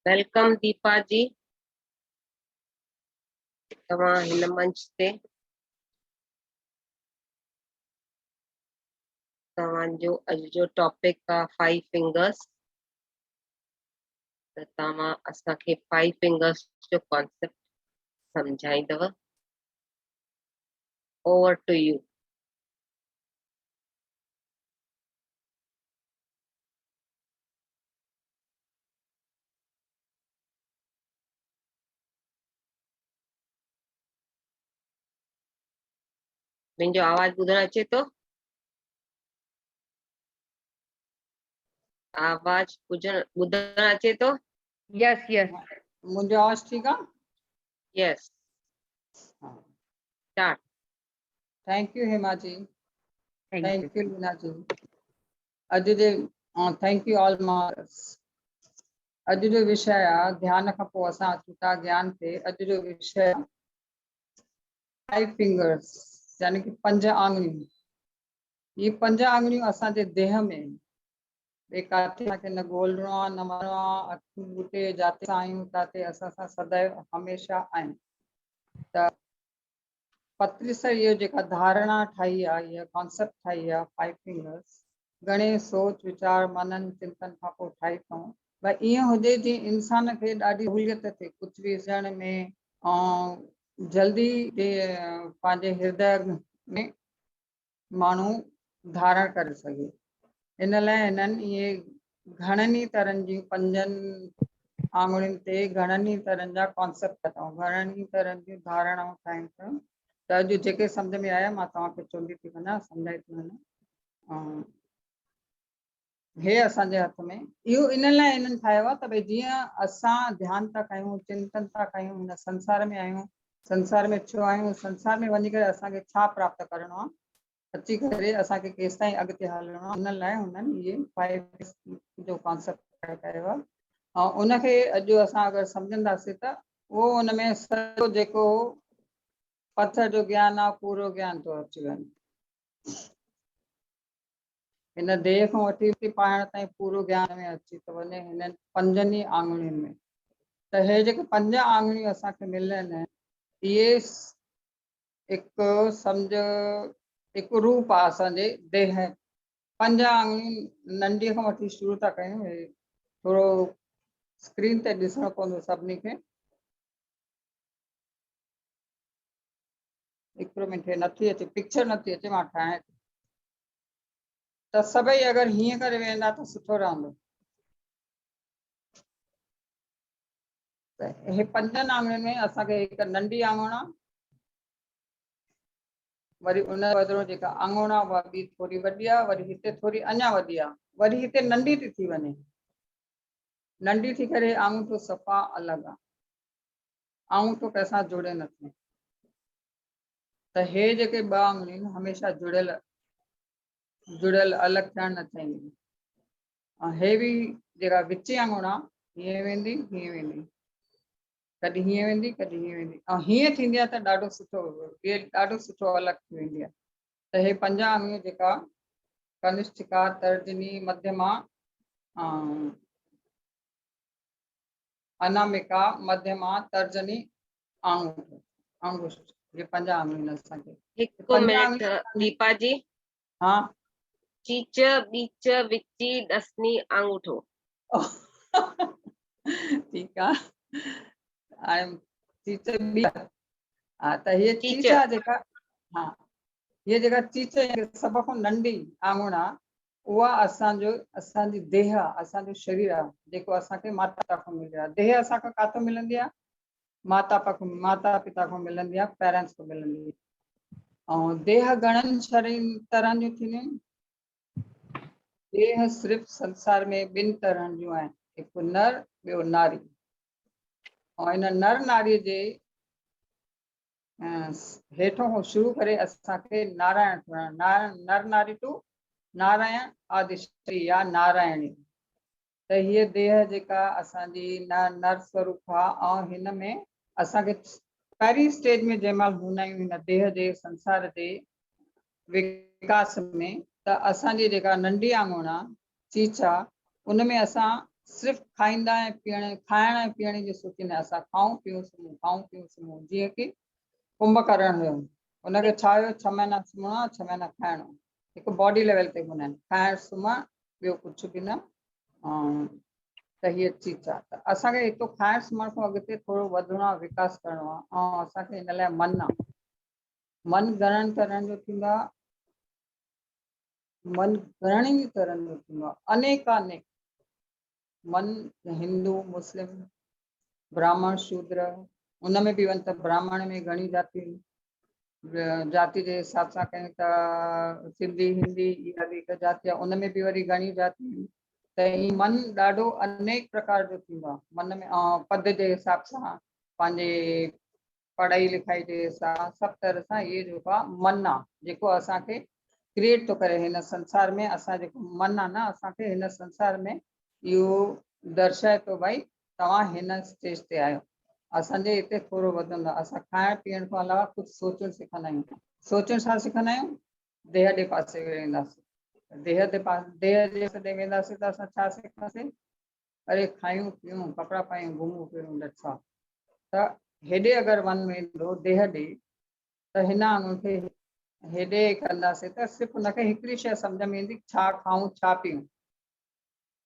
Welcome Deepa जी, तव्हां हिन मंच ते तव्हांजो अॼु जो टॉपिक आहे 5 फिंगर्स। त तव्हां असांखे 5 फिंगर्स जो कॉन्सेप्ट समझाईंदव। Over to you. मुंहिंजो आवाज ॿुधण अचे थो? आवाज ॿुधण अचे थो? यस यस मुझे आवाज ठीक है। Yes, start. Thank you Hema ji, thank thank you you Leena ji. अज जे थैंक यू ऑल मार्क्स। अज जो विषय है ध्यान का पोइ असां अचूं था ज्ञान ते। अज जो विषय 5 फिंगर्स यानी कि 5 आंगुरियूं। ये 5 आंगुरियूं असांजे देह में काथे न ॻोल्हणो आहे न मरणो आहे। अखियूं ॿूटे जाते आहियूं ताते असां सां सदैव हमेशह आहिनि। त पत्री सां इहो जेका धारणा ठाही आहे, इहा कॉन्सेप्ट ठाही आहे 5 फिंगर्स, घणे सोच वीचार मनन चिंतन खां पोइ ठाही अथऊं। भई ईअं हुजे जीअं इंसान खे ॾाढी सहूलियत थिए कुझु बि ॾिसण में ऐं जल्दी पंहिंजे हृदय में माण्हू धारण करे सघे। इन लाइ हिननि इहे घणनि ई तरहनि जूं 5 आंगुरियुनि ते घणनि ई तरहनि जा कॉन्सेप्ट अथऊं, घणनि ई तरहनि जूं धारणाऊं ठाहिनि अथऊं। त अॼु जेके सम्झ में आया मां तव्हांखे चोली थी वञा, सम्झाए थी वञा। हे असांजे हथ में इहो इन लाइ इन्हनि ठाहियो आहे त भई जीअं असां ध्यानु था कयूं, चिंतन था कयूं, हिन संसार में आहियूं, संसार में छो आहियूं, संसार में वञी करे असांखे छा प्राप्त करिणो आहे, अची करे असांखे केसि ताईं अॻिते हलणो आहे, उन लाइ हुननि इहे 5 जो कॉन्सेप्ट कयो आहे। ऐं उनखे अॼु असां अगरि सम्झंदासीं त उहो उन में सॼो जेको पत्थर जो ज्ञान आहे पूरो ज्ञान थो अची वञे। हिन देह खां वठी पाइण ताईं पूरो ज्ञान में अची थो वञे हिननि 5 ई आंगुरियुनि में। त हे जेके 5 आंगुरियूं असांखे मिलनि इहे हिकु सम्झ हिकु रूप आहे असांजे देह। 5 आंगुरियूं नंढीअ खां वठी शुरू था कयूं। हे थोरो स्क्रीन ते ॾिसणो पवंदो सभिनी खे। हिकिड़ो मिंट नथी अचे, पिक्चर नथी अचे, मां ठाहियां थी। त सभई अगरि हीअं करे वेंदा त सुठो रहंदो। त हे 5 आंगुरियुनि में असांखे हिकु नंढी आंगुर आहे, वरी उन बदिरां जेका आंगुर आहे उहा ॿी थोरी वॾी आहे, वरी हिते थोरी अञा वॾी आहे, वरी हिते नंढी थी वञे। नंढी थी करे आंगूठो सफ़ा अलॻि आहे, आंगूठो कंहिंसां जुड़े नथो। त हे जेके 2 आंगुरियूं हमेशह जुड़ियल अलॻि थियणु न चाहींदियूं। ऐं हे बि जेका विची आंगुर आहे हीअं वेंदी हीअं वेंदी, कॾहिं हीअं वेंदी कॾहिं हीअं वेंदी, ऐं हीअं थींदी आहे त ॾाढो सुठो, ॾाढो सुठो अलॻि थी वेंदी आहे। त हे 5 आंगुरियूं जेका कनिष्ठिका, तर्जनी, मध्यमा, अनामिका, मध्यमा, तर्जनी, अंगुष्ठ, ये 5 आंगुरियूं असांखे। हिकु मिनट दीपा जी। हाँ चीच, बीच, विची, दसनी, आंगूठो। ठीक है। चीच बि हाँ, त ये चीच। चीचा जेका, हाँ, ये जेका चीच सभ खां नंढी आंगुर आहे उहा असांजी देह आहे, असांजो शरीर आहे, जेको असांखे माता पिता खां मिलियो आहे। देह असांखे किथां मिलंदी आहे? माता पिता खां मिलंदी आहे, पेरेंट्स खां मिलंदी आहे। ऐं देह घणनि तरह जूं थींदियूं आहिनि। देह सिर्फ़ संसार में 2 तरह जूं आहिनि, हिकु नर ॿियो नारी। ऐं हिन नर नारीअ जे हेठों खां शुरू करे असांखे नारायण नर नारी टू नारायण आदिशक्ति या नारायणी। त हीअ देह जेका असांजी नर स्वरूप आहे ऐं हिन में असांखे पहिरीं स्टेज में जंहिं महिल हूंदा आहियूं हिन देह जे संसार जे विकास में, त असांजी जेका नंढी आंगुर आहे चीचा, उन में असां सिर्फ़ खाईंदा ऐं पीअण खाइण ऐं पीअण जी सोचींदा असां खाऊं पीऊं सुम्हूं जीअं कि कुंभकर्ण हुयो हुनखे छा हुयो 6 महीना सुम्हणो आहे 6 महीना खाइणो हिकु बॉडी लेवल ते हूंदा आहिनि खाइण सुम्हण ॿियो कुझु बि न त हीअ चीज आहे त असांखे हितो खाइण सुम्हण खां अॻिते थोरो वधिणो आहे विकास करिणो आहे ऐं असांखे हिन लाइ मन आहे मन घणनि तरहनि जो थींदो आहे मन घणनि ई तरहनि जो थींदो आहे अनेकानेक मन हिंदू मुस्लिम ब्राह्मण शूद्र उन में बि वञ त ब्राह्मण में घणी जातियूं जाति जे हिसाब सां कयूं त सिंधी हिंदी इहा बि हिकु जाति आहे उन में बि वरी घणी जातियूं त ही मन ॾाढो अनेक प्रकार जो थींदो आहे मन में पद जे हिसाब सां पंहिंजे पढ़ाई लिखाई जे हिसाब सां सभु तरह सां इहे जेको आहे मन आहे जेको असांखे क्रिएट थो करे हिन संसार में असां जेको मन आहे न असांखे हिन संसार में इहो दर्शाए थो भई तव्हां हिन स्टेज ते आहियो असांजे हिते थोरो वधंदो आहे असां खाइण पीअण खां अलावा कुझु सोचणु सिखंदा आहियूं सोचणु छा सिखंदा आहियूं देह जे पासे वेंदासीं देह जे सॾे वेंदासीं त असां छा सिखंदासीं अरे खायूं पीयूं कपिड़ा पायूं घुमूं फिरूं लच्छा त हेॾे अगरि वन वेंदो देह ॾे त हिन वांगुरु खे हेॾे कंदासीं त सिर्फ़ु हुनखे हिकिड़ी शइ सम्झ में ईंदी छा खाऊं छा पीऊं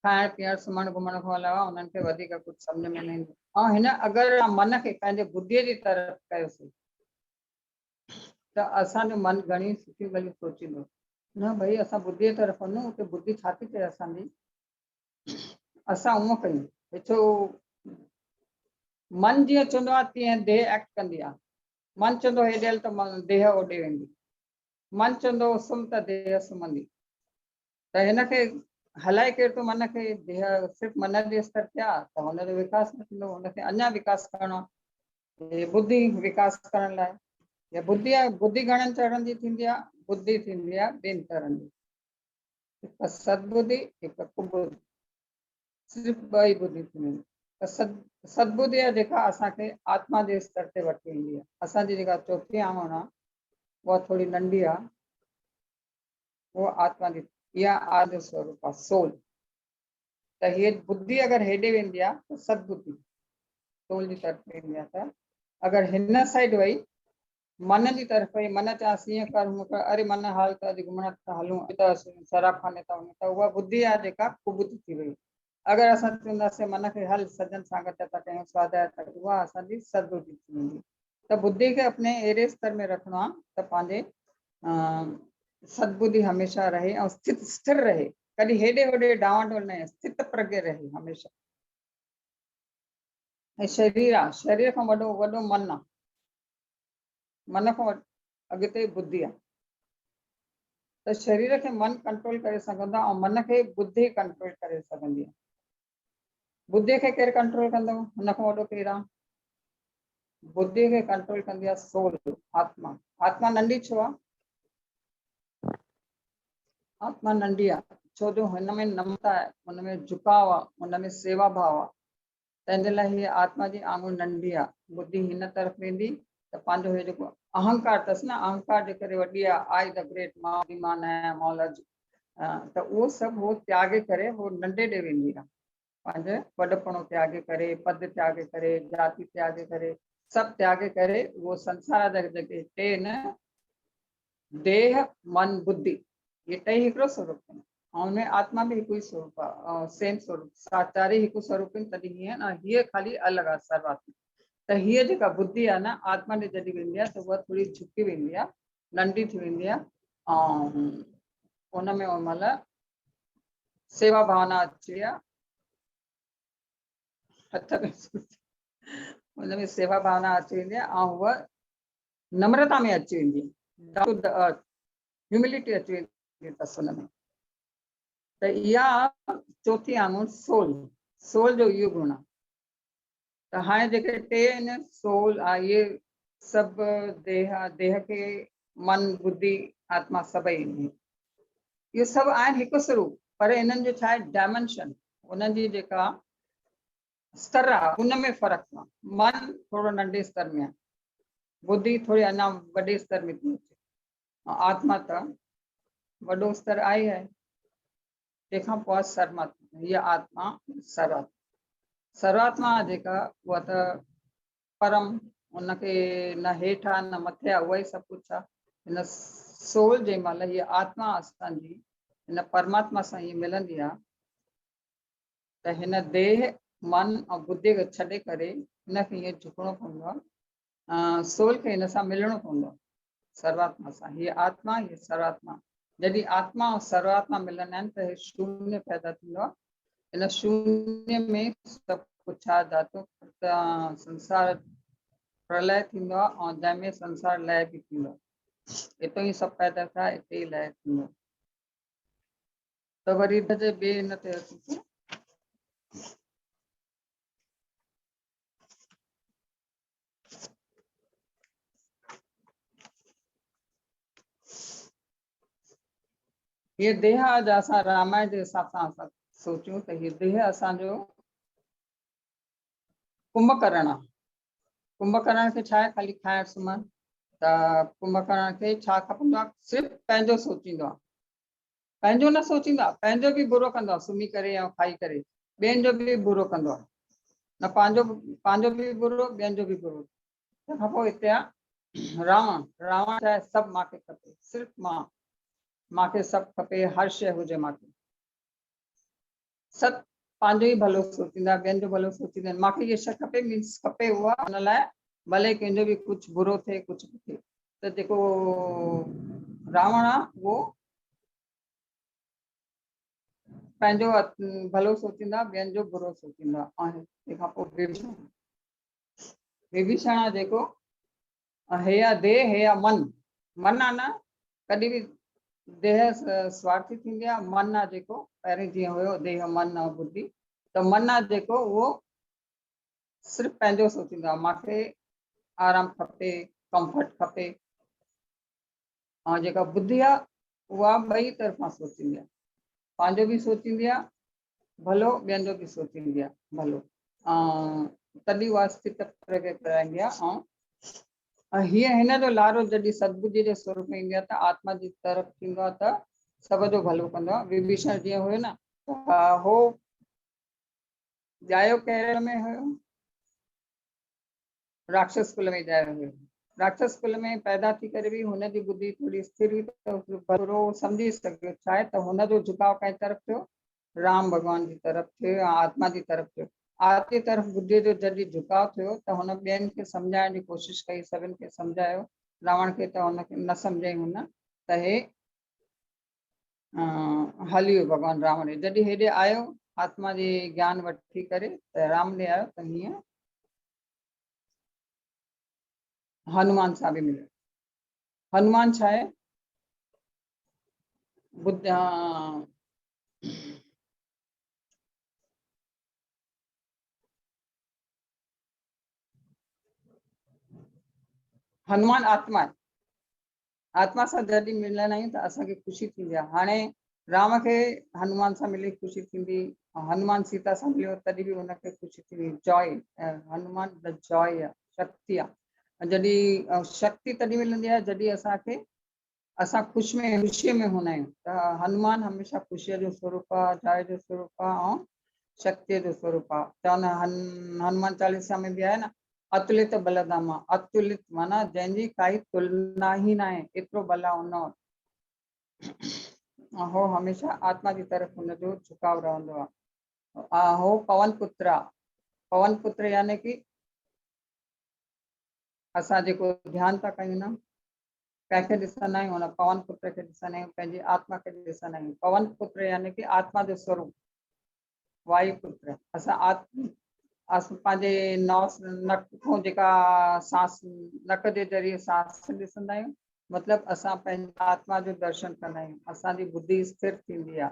खाइण पीअण सुम्हण घुमण खां अलावा उन्हनि खे वधीक कुझु सम्झ में न ईंदो ऐं हिन अगरि मन खे पंहिंजे बुद्धीअ जी तरफ़ कयोसीं त असांजो मन घणी सुठियूं ॻाल्हियूं सोचींदो न भई असां बुद्धीअ तरफ़ वञूं उते बुद्धि छा थी चए असांजी असां उहो कयूं ॾिसो मन जीअं चवंदो आहे तीअं देह एक्ट कंदी आहे मन चवंदो हेॾे हल त देह होॾे वेंदी मन चवंदो सुम्ह त देह सुम्हंदी त हिनखे हलाए केर थो मन खे देह सिर्फ़ु मन जे स्तर ते आहे त हुनजो विकास न थींदो हुनखे अञा विकास करिणो आहे बुद्धि विकास करण लाइ या बुद्धि आहे बुद्धि घणनि तरहनि जी थींदी आहे बुद्धि थींदी आहे ॿिनि तरहनि जी हिकु सदबुद्धि हिकु कुबुद्धि सिर्फ़ु ॿ ई बुद्धि थींदियूं आहिनि त सदबुद्धि आहे जेका असांखे आत्मा जे स्तर ते वठी ईंदी आहे असांजी जेका चौथी आंगुर आहे उहा थोरी नंढी आहे उहा आत्मा जी इहा आदि स्वरूप आहे सोल त हीअ बुद्धि अगरि हेॾे वेंदी आहे त सदबुद्धि सोल जी तरफ़ वेंदी आहे त अगरि हिन साइड वई मन जी तरफ़ वई मन चवांसि ईअं कर हूअं कर अरे मन हाल त अॼु घुमण था हलूं त शराब खाने था वञूं त उहा बुद्धि आहे जेका कुबुद्धि थी वई अगरि असां चवंदासीं मन खे हल सजन सांगत था कयूं स्वाध्याय त उहा असांजी सदबुद्धि थी वेंदी त बुद्धि खे अपने अहिड़े स्तर में रखिणो आहे त पंहिंजे सदबुद्धि हमेशह रहे ऐं स्थिर रहे कॾहिं हेॾे होॾे डांवाडोल न स्थित प्रज्ञ रहे हमेशह ऐं शरीर आहे शरीर खां वॾो वॾो मन आहे मन खां अॻिते बुद्धि आहे त शरीर खे मन कंट्रोल करे सघंदो आहे ऐं मन खे बुद्धि कंट्रोल करे सघंदी आहे बुद्धीअ खे केरु कंट्रोल कंदो हुन खां वॾो केरु आहे बुद्धीअ खे कंट्रोल कंदी आहे सोल आत्मा आत्मा नंढी छो आहे आत्मा नंढी आहे छो जो हिन में नमता आहे हुनमें झुकाव आहे हुनमें सेवा भाव आहे तंहिंजे लाइ हीअ आत्मा जी आंगुर नंढी आहे बुद्धि हिन तरफ़ वेंदी त पंहिंजो हे जेको अहंकार अथसि न अहंकार जे करे वॾी आहे आई द ग्रेट मां बि मां न आहियां मौलज त उहो सभु उहो त्यागे करे उहो नंढे ॾे वेंदी आहे पंहिंजो वॾपणो त्यागे करे पद त्यागे करे जाति त्यागे करे सभु त्यागे करे उहो संसार जा जेके टे न देह मन बुद्धि ये टई हिकिड़ो स्वरूप आहिनि ऐं हुनमें आत्मा बि हिकु ई स्वरूप आहे सेम स्वरूप चारई हिकु स्वरूप आहिनि तॾहिं हीअं न हीअ ख़ाली अलॻि आहे सर्वात्मा त हीअ जेका बुद्धि आहे न आत्मा ॾे जॾहिं वेंदी आहे त उहा थोरी झुकी वेंदी आहे नंढी थी वेंदी आहे ऐं उनमें ओॾी महिल सेवा भावना अची वई आहे हथ में हुनमें सेवा भावना अची वेंदी आहे ऐं उहा नम्रता में अची वेंदी आहे ह्यूमिलिटी अची वेंदी अथसि हुनमें त इहा चौथी आंगुर सोल सोल जो इहो गुण आहे त हाणे जेके टे आहिनि सोल आहे इहे सभु देह खे मन बुद्धि आत्मा सभई इहे सभु आहिनि हिकु स्वरूप पर इन्हनि जो छा आहे डायमेंशन उन्हनि जी जेका स्तर आहे उनमें फ़र्क़ु आहे मन थोरो नंढे स्तर में आहे बुद्धि थोरी अञा वॾे स्तर में थी अचे आत्मा त वॾो स्तर आहे तंहिंखां पोइ सर्वात्मा, हीअ आत्मा सर्वात्मा, सर्वात्मा जेका उहा त परम, उनखे न हेठि आहे न मथे आहे, उहा ई सभु कुझु आहे। हिन सोल जे महिल हीअ आत्मा असांजी हिन परमात्मा सां ईअं मिलंदी आहे त हिन देह मन ऐं बुद्धि खे छॾे करे हिनखे ईअं झुकणो पवंदो आहे, सोल खे हिन सां मिलणो पवंदो आहे, सर्वात्मा सां। हीअ आत्मा, हीअ सर्वात्मा, जॾहिं आत्मा ऐं सर्वात्मा मिलंदा आहिनि त शून्य पैदा थींदो आहे। हिन शून्य में सभु कुझु आहे, धातु संसार प्रलय थींदो आहे ऐं जंहिंमें संसार लय बि थींदो आहे। हितां ई सभु पैदा थिया, हिते ई लय थींदो। त वरी हिन जे ॿिए हिन ते अचूं, ये देह अॼु असां रामायण जे हिसाब सां असां सोचियूं त हीअ देह असांजो कुंभकर्ण आहे। कुंभकर्ण खे छा आहे, ख़ाली खाइण सुम्हण। त कुंभकर्ण खे छा खपंदो आहे, सिर्फ़ु पंहिंजो सोचींदो आहे, पंहिंजो न सोचींदो आहे, पंहिंजो बि बुरो कंदो आहे सुम्ही करे या खाई करे, ॿियनि जो बि बुरो कंदो आहे, न पंहिंजो बि बुरो, ॿियनि जो बि बुरो। तंहिंखां पोइ हिते आहे रावण। रावण छा आहे, सभु मूंखे खपे, सिर्फ़ु मूंखे सभु खपे, हर शइ हुजे मूंखे, सभु पंहिंजो ई भलो सोचींदा, ॿियनि जो भलो सोचींदा आहिनि। मूंखे इहा शइ खपे, मीन्स खपे उहा, हुन लाइ भले कंहिंजो बि कुझु बुरो थिए कुझु बि थिए। त जेको रावण आहे उहो पंहिंजो भलो सोचींदा, ॿियनि जो बुरो सोचींदा। ऐं तंहिंखां पोइ विभीषण, विभीषण जेको हे आहे देह, हे आहे मन। मन आहे न, कॾहिं बि देह स्वार्थी थींदी आहे, मन आहे जेको पहिरीं जीअं हुयो देह मन ऐं बुद्धि, त मन आहे जेको उहो सिर्फ़ु पंहिंजो सोचींदो आहे, मूंखे आराम खपे, कंफर्ट खपे। ऐं जेका बुद्धि आहे उहा ॿई तरफ़ां सोचींदी आहे, पंहिंजो बि सोचींदी आहे भलो, ॿियनि जो बि सोचींदी आहे भलो, तॾहिं उहा स्थित प्रगट कराईंदी आहे। ऐं हीअं हिन जो लारो जॾहिं सदबुद्धि जे स्वरूप में ईंदी आहे त आत्मा जी तरफ़ थींदो आहे त सभ जो भलो कंदो आहे। विभीषण जीअं हुयो न, हो ॼायो केरल में हुयो, राक्षस कुल में ॼायो हुयो। राक्षस कुल में पैदा थी करे बि हुनजी बुद्धि थोरी स्थिर हुई त बुरो सम्झी सघियो। छा आहे त हुनजो झुकाव कंहिं तरफ़ थियो, राम भॻवान जी तरफ़ थियो या आत्मा जी तरफ़ थियो। आत्मा जी तरफ़ बुद्धि जो जॾहिं झुकाव थियो त हुन ॿियनि खे सम्झाइण जी कोशिशि कई, सभिनि खे सम्झायो, रावण खे त हुनखे न सम्झाई हुन, त हे हली वियो भॻवानु राम ॾे। जॾहिं हेॾे आयो आत्मा जी ज्ञान वठी करे त राम ॾे आयो त हीअं हनुमान सां बि मिलियो। हनुमान छा आहे, बुद्ध हनुमान आत्मा आहे। आत्मा सां जॾहिं मिलंदा आहियूं त असांखे ख़ुशी थींदी आहे। हाणे राम खे हनुमान सां मिली ख़ुशी थींदी, हनुमान सीता सां मिलियो तॾहिं बि हुनखे ख़ुशी थींदी। जॉय, हनुमान द जॉय आहे, शक्ति आहे। जॾहिं शक्ति तॾहिं मिलंदी आहे जॾहिं असां ख़ुशीअ में हूंदा आहियूं। त हनुमान हमेशह ख़ुशीअ जो स्वरूप आहे, जॉय जो स्वरूप आहे ऐं शक्तिअ जो स्वरूप आहे। चवंदा हनुमान चालीसा में बि आहे न, अतुलित बलधामा। अतुलित माना जंहिंजी काई तुलना ई न आहे, एतिरो बल आहे हुन वटि। हो हमेशह आत्मा जी तरफ़ हुनजो झुकाव रहंदो आहे। हो पवन पुत्र आहे। पवन पुत्र यानी कि असां जेको ध्यानु था कयूं न, कंहिंखे ॾिसंदा आहियूं हुन पवन पुत्र खे ॾिसंदा आहियूं, पंहिंजी आत्मा खे ॾिसंदा आहियूं। पवन पुत्र यानी कि आत्मा जो स्वरूप, वायु पुत्र। असां पंहिंजे नक खां जेका सांस, नक जे ज़रिए सांस ॾिसंदा आहियूं, मतिलबु असां पंहिंजी आत्मा जो दर्शन कंदा आहियूं। असांजी बुद्धि स्थिर थींदी आहे,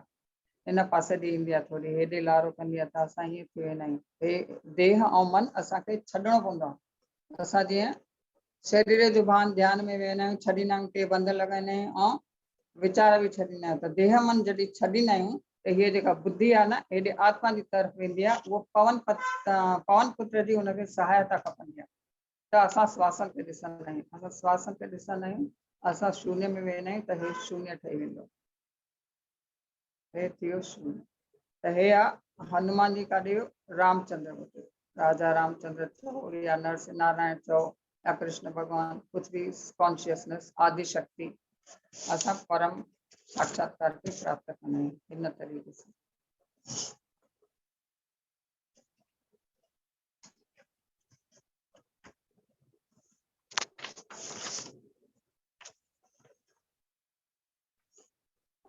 हिन पासे ॾे ईंदी आहे, थोरी हेॾे लारो कंदी आहे, त असां हीअं थी वेंदा आहियूं। हे देह ऐं मन असांखे छॾिणो पवंदो आहे। असां जीअं शरीर जो भान ध्यान में वेहंदा आहियूं, छॾींदा आहियूं, टे बंद लॻाईंदा आहियूं ऐं वीचार बि छॾींदा आहियूं। त देह मन जॾहिं छॾींदा आहियूं त हीअ जेका बुद्धि आहे न, हेॾे आत्मा जी तरफ़ वेंदी आहे। उहो पवन पुत्र जी हुनखे सहायता खपंदी आहे। त असां श्वासन खे ॾिसंदा आहियूं, असां श्वासन खे ॾिसंदा आहियूं, असां शून्य में वेंदा आहियूं त हे शून्य ठही वेंदो। हे थियो शून्य। त हे आ हनुमान जी का ॾियो रामचंद्र वटि, राजा रामचंद्र चओ या नरसिंह नारायण चओ या कृष्ण भगवान, कुछ भी कॉन्शियसनेस आदि शक्ति असां परम साक्षात्कार खे प्राप्त कंदा आहियूं हिन तरीक़े सां।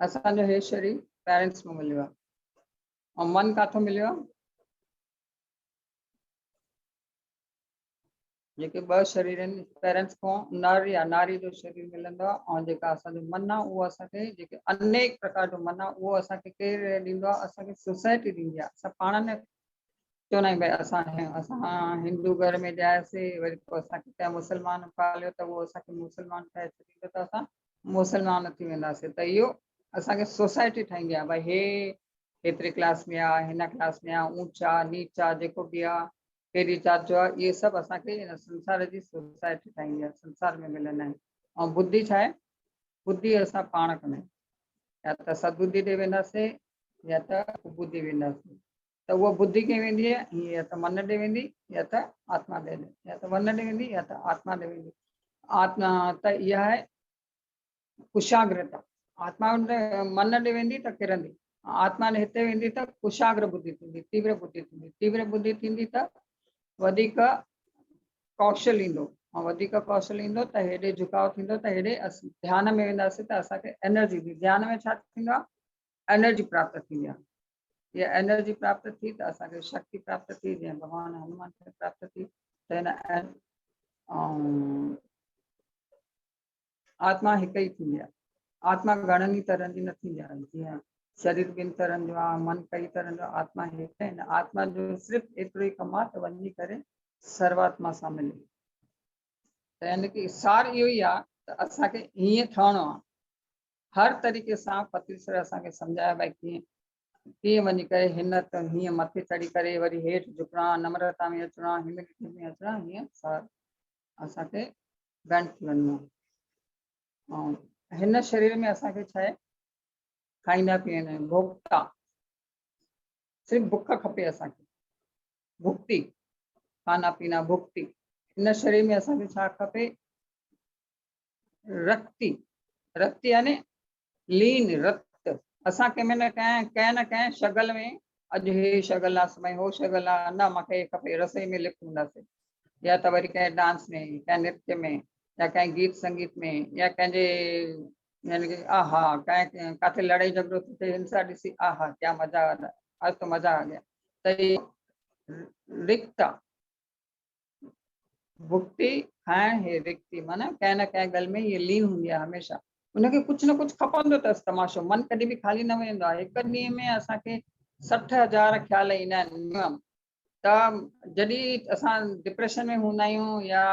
असांजो हे शरीर पेरेंट्स में मिलियो आहे ऐं मन काथों मिलियो आहे? जेके ॿ शरीर आहिनि पेरेंट्स खां नर या नारी जो शरीर मिलंदो आहे ऐं जेका असांजो मन आहे उहो असांखे जेके अनेक प्रकार जो मन आहे उहो असांखे केरु ॾींदो आहे? असांखे सोसाइटी ॾींदी आहे। असां पाण में चवंदा आहियूं भई असां हिंदू घर में ॼायासीं, वरी पोइ असांखे कंहिं मुस्लमान पालियो त उहो असांखे मुस्लमान ठाहे छॾींदो त असां मुस्लमान थी वेंदासीं। त इहो असांखे सोसाइटी ठाहींदी आहे भई हे हेतिरे क्लास में आहे, हिन क्लास में आहे, ऊचा नीचा जेको बि आहे, कहिड़ी जात जो आहे, इहे सभु असांखे हिन संसार जी सोसाइटी ठाहींदी आहे, संसार में मिलंदा आहिनि। ऐं बुद्धि छा आहे? बुद्धि असां पाण कंदा आहियूं, या त सदबुद्धि ॾे वेंदासीं या त कुबुद्धि वेंदासीं। त उहा बुद्धि कीअं वेंदी आहे? हीअं या त मन ॾे वेंदी या त आत्मा ॾे, या त मन ॾे वेंदी या त आत्मा ॾे वेंदी। आत्मा त इहा आहे कुशाग्रता। आत्मा मन ॾे वेंदी त किरंदी, आत्मा हिते वेंदी त कुशाग्र बुद्धि थींदी, तीव्र बुद्धि थींदी। तीव्र बुद्धि थींदी त वधीक कौशल ईंदो, ऐं वधीक कौशल ईंदो त हेॾे झुकाव थींदो त हेॾे ध्यान में वेंदासीं त असांखे एनर्जी ॾींदी। ध्यान में छा थींदो आहे? एनर्जी प्राप्त थींदी आहे। इहा एनर्जी प्राप्त थी त असांखे शक्ति प्राप्त थी, जीअं भॻवान हनुमान खे प्राप्त थी। त हिन आत्मा हिकु ई थींदी आहे। आत्मा घणनि ई तरहनि जी न थींदी आहे, जीअं शरीर ॿिनि तरहनि जो आहे, मन कई तरहनि जो, आत्मा हिकु आहे। आत्मा जो सिर्फ़ु एतिरो ई कमु आहे त वञी करे सर्वात्मा सां मिले। त यानी की सार इहो ई आहे त असांखे हीअं ठहिणो आहे। हर तरीक़े सां पतीसर असांखे सम्झायो भई कीअं वञी करे हिन त हीअं मथे चढ़ी करे वरी हेठि झुकणो आहे, नम्रता में अचिणो आहे, ह्यूमिलिटी में अचिणो आहे, हीअं सार असांखे बंदि थी वञिणो आहे। ऐं हिन शरीर में असांखे छा आहे? खाईंदा पीअंदा आहियूं, भोक्ता, सिर्फ़ु बुख खपे असांखे, भुक्ति, खाना पीना भुक्ति। हिन शरीर में असांखे छा खपे? रक्ति। रक्ति यानी लीन रक्त। असां कंहिं न कंहिं शगल में, अॼु हे शगल आहे, सुभाणे हो शगल आहे, न मूंखे खपे रसोई में लिप्त हूंदासीं, या त वरी कंहिं डांस में, कंहिं नृत्य में, या कंहिं गीत संगीत में, या कंहिंजे यानी कि आहा कंहिं किथे लड़ाई झगड़ो थो थिए, हिंसा ॾिसी आहा क्या मज़ा आ रहा, आज तो मज़ा आ गया। त रिक्ता भुक्ति खाइण, हे रिक्ति माना कंहिं न कंहिं ॻाल्हि में ये लीन हूंदी आहे हमेशह। उनखे कुझु न कुझु खपंदो अथसि तमाशो। मन कॾहिं बि ख़ाली न वेंदो आहे। हिकु ॾींहं में असांखे 60,000 ख़्याल ईंदा आहिनि मिनिमम। त जॾहिं असां डिप्रेशन में हूंदा आहियूं या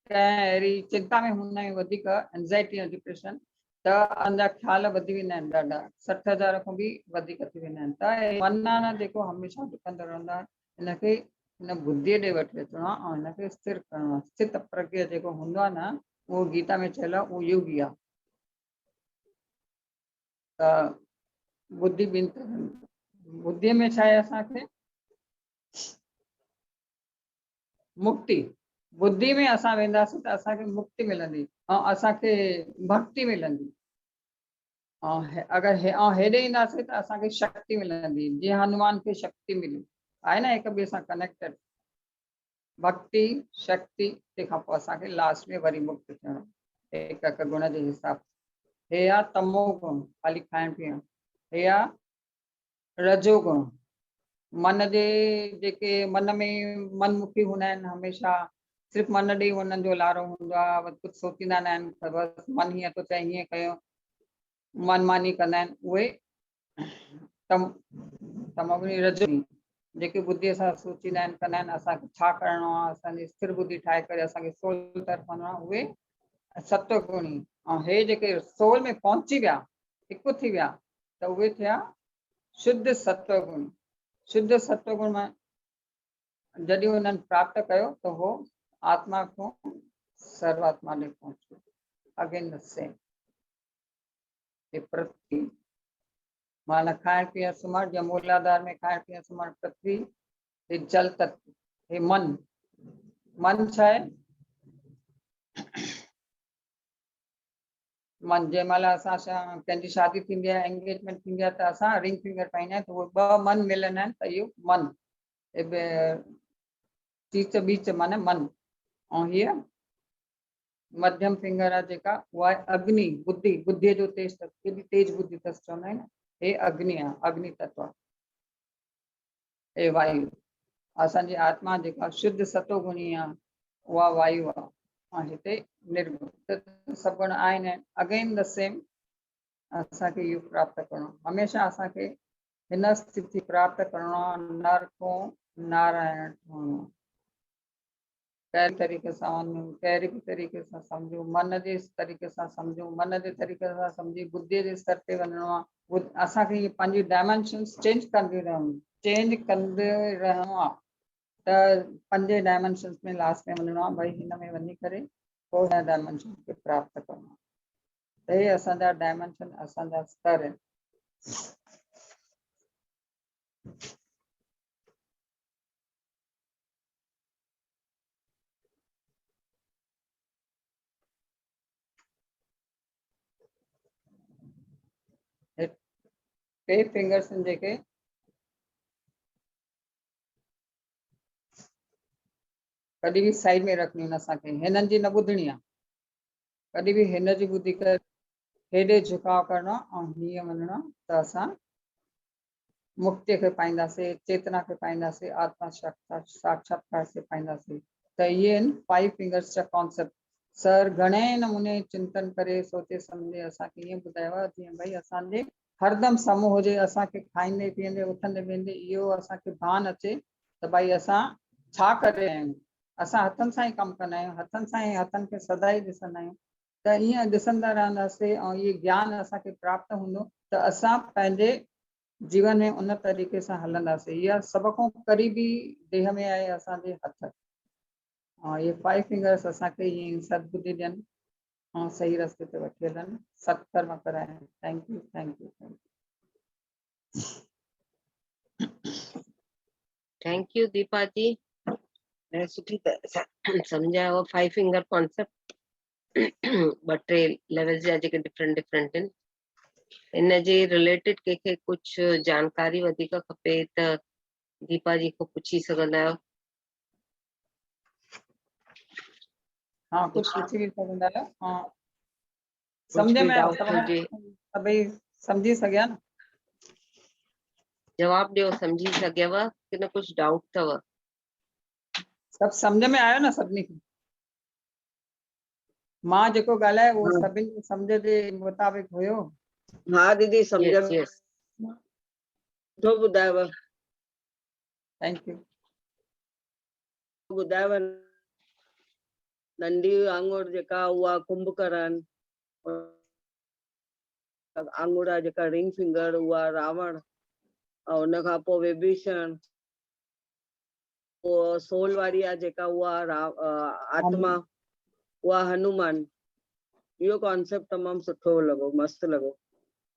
कंहिं अहिड़ी चिंता में हूंदा आहियूं, वधीक एंज़ाइटी या डिप्रेशन, त अञा ख़्याल वधी वेंदा आहिनि ॾाढा, 60,000 खां बि वधीक थी वेंदा आहिनि। त मन आहे न जेको हमेशह डुकंदो रहंदो आहे, हिनखे हिन बुद्धीअ ॾे वठी अचिणो आहे ऐं हिनखे स्थिर करिणो आहे। स्थित प्रज्ञ जेको हूंदो आहे न, उहो गीता में चयलु आहे, उहो योगी आहे। त बुद्धि ॿिनि तरहनि, बुद्धीअ में छा आहे? असांखे मुक्ति, बुद्धि में असां वेंदासीं त असांखे मुक्ति मिलंदी ऐं असांखे भक्ति मिलंदी। ऐं अगरि हेॾे ईंदासीं त असांखे शक्ति मिलंदी, जीअं हनुमान खे शक्ति मिली आहे न, हिक ॿिए सां कनेक्टेड। भक्ति शक्ति, तंहिंखां पोइ असांखे लास्ट में वरी मुक्त थियणो, हिकु हिकु गुण जे हिसाब सां। हे आहे तमो गुण, ख़ाली खाइण पीअण। हे आहे रजो गुण, मन जे जेके मन में मनमुखी हूंदा आहिनि, हमेशह सिर्फ़ु मन ॾे उन्हनि जो लारो हूंदो आहे, कुझु सोचींदा न आहिनि, बसि मन हीअं थो चए हीअं कयो, मनमानी कंदा आहिनि, उहे तमोगुणी रजोगुणी। जेके बुद्धीअ सां सोचींदा आहिनि, कंदा आहिनि, असांखे छा करिणो आहे, असांजी स्थिर बुद्धि ठाहे करे असांखे सोल तरफ़ वञिणो आहे, उहे सत्वगुणी। ऐं हे जेके सोल में पहुची विया, हिकु थी विया, त उहे थिया शुद्ध सत्वगुण। शुद्ध सत्वगुण में जॾहिं उन्हनि प्राप्त कयो त उहो आत्मा खां सर्वात्मा ॾे पहुचो। Again the same. पृथ्वी माना खाइण पीअण सुम्हण या मूलाधार में खाइण पीअण सुम्हण पृथ्वी हे जल तत्व हे मन मन छा आहे मन जंहिं महिल असां कंहिंजी शादी थींदी आहे एंगेजमेंट थींदी आहे त असां रिंग फिंगर पाईंदा आहियूं त उहे ॿ मन मिलंदा आहिनि त इहो मन चीच बीच माना मन ऐं हीअ मध्यम फिंगर आहे जेका उहा आहे अग्नि बुद्धि बुद्धीअ जो तेज तत्व केॾी तेज बुद्धि अथसि चवंदा आहिनि हे अग्नि आहे अग्नि तत्व आहे हे वायु असांजी आत्मा जेका शुद्ध सतोगुणी आहे उहा वायु आहे ऐं हिते निर्गुण त सभु गुण आहिनि अगेन द सेम असांखे इहो प्राप्त करणो हमेशह असांखे हिन स्थिति प्राप्त करणो आहे नर खां नारायण ठहणो कहिड़े तरीक़े सां वञूं कहिड़े बि तरीक़े सां सम्झूं मन जे तरीक़े सां सम्झूं मन जे तरीक़े सां सम्झी बुद्धीअ जे स्तर ते वञिणो आहे असांखे इहे पंहिंजी डायमेंशन्स चेंज कंदी रहणो आहे त 5 डायमेंशन्स में लास्ट में वञिणो आहे भई हिन में वञी करे पोइ हिन डायमेंशन खे प्राप्त करणो आहे त हे असांजा डायमेंशन असांजा स्तर आहिनि टे फिंगर्स आहिनि जेके कॾहिं बि साइड में रखणी आहिनि असांखे हिननि जी न ॿुधणी आहे कॾहिं बि हिन जी ॿुधी करे हेॾे झुकाव करणो ऐं हीअं वञिणो त असां मुक्ति खे पाईंदासीं चेतना खे पाईंदासीं आत्मा साक्षात्कार खे पाईंदासीं त इहे आहिनि 5 फिंगर्स जा कॉन्सेप्ट सर घणे नमूने चिंतन करे सोचे सम्झे असांखे ईअं ॿुधायो आहे जीअं भई असांजे हरदम साम्हूं हुजे असांखे खाईंदे पीअंदे उथंदे वेहंदे इहो असांखे भान अचे त भई असां छा करे रहिया आहियूं असां हथनि सां ई कमु कंदा आहियूं हथनि सां ई हथनि खे सदा ई ॾिसंदा आहियूं त ईअं ॾिसंदा रहंदासीं ऐं इहे ज्ञान असांखे प्राप्त हूंदो त असां पंहिंजे जीवन में उन तरीक़े सां हलंदासीं इहा सभ खां क़रीबी देह में आहे असांजे हथ ऐं इहे 5 फिंगर्स असांखे ईअं सदबुद्धि ॾियनि ऐं सही रस्ते ते वठी हलनि सत्कर्म कराइनि thank you thank you thank you Deepa ji सुठी तरह सां सम्झायो 5 फिंगर कॉन्सेप्ट ॿ टे लेवल्स जा जेके डिफरेंट आहिनि इन जे रिलेटेड कंहिंखे कुझु जानकारी वधीक खपे त दीपा जी खां पुछी सघंदा आहियो हाँ कुछ पूछी भी सघंदा आहियो हाँ कुछ सम्झ भी में डाउट हुजे सभई सम्झी सघिया न जवाब ॾियो सम्झी सघियव कि न कुझु डाउट अथव सभु सम्झ में आयो न सभिनी खे मां जेको ॻाल्हायो उहो सभिनी खे सम्झ जे मुताबिक़ हुयो हाँ दीदी समझ यस यस तो ॿुधायव थैंक यू ॿुधायव नंढी आंगुर जेका उहा कुंभकर्ण आंगुर आहे जेका रिंग फिंगर उहा रावण ऐं उन खां पोइ विभीषण पोइ सोल वारी आहे जेका उहा आत्मा उहा हनुमान इहो कॉन्सेप्ट तमामु सुठो लॻो मस्तु लॻो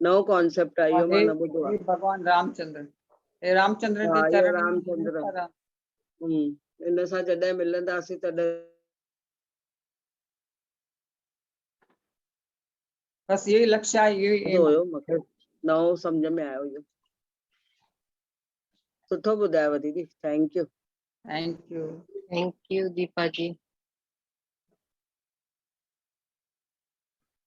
नओं कॉन्सेप्ट आहे इहो मां न ॿुधो आहे भगवान रामचंद्र हे रामचंद्र हा जे इहो चरण रामचंद्र इन सां जॾहिं मिलंदासीं तॾहिं बस यही लक्ष्य आहे यही एम आहे हुयो मूंखे नओं सम्झ में आयो इहो सुठो ॿुधायव दीदी thank you thank you Deepa ji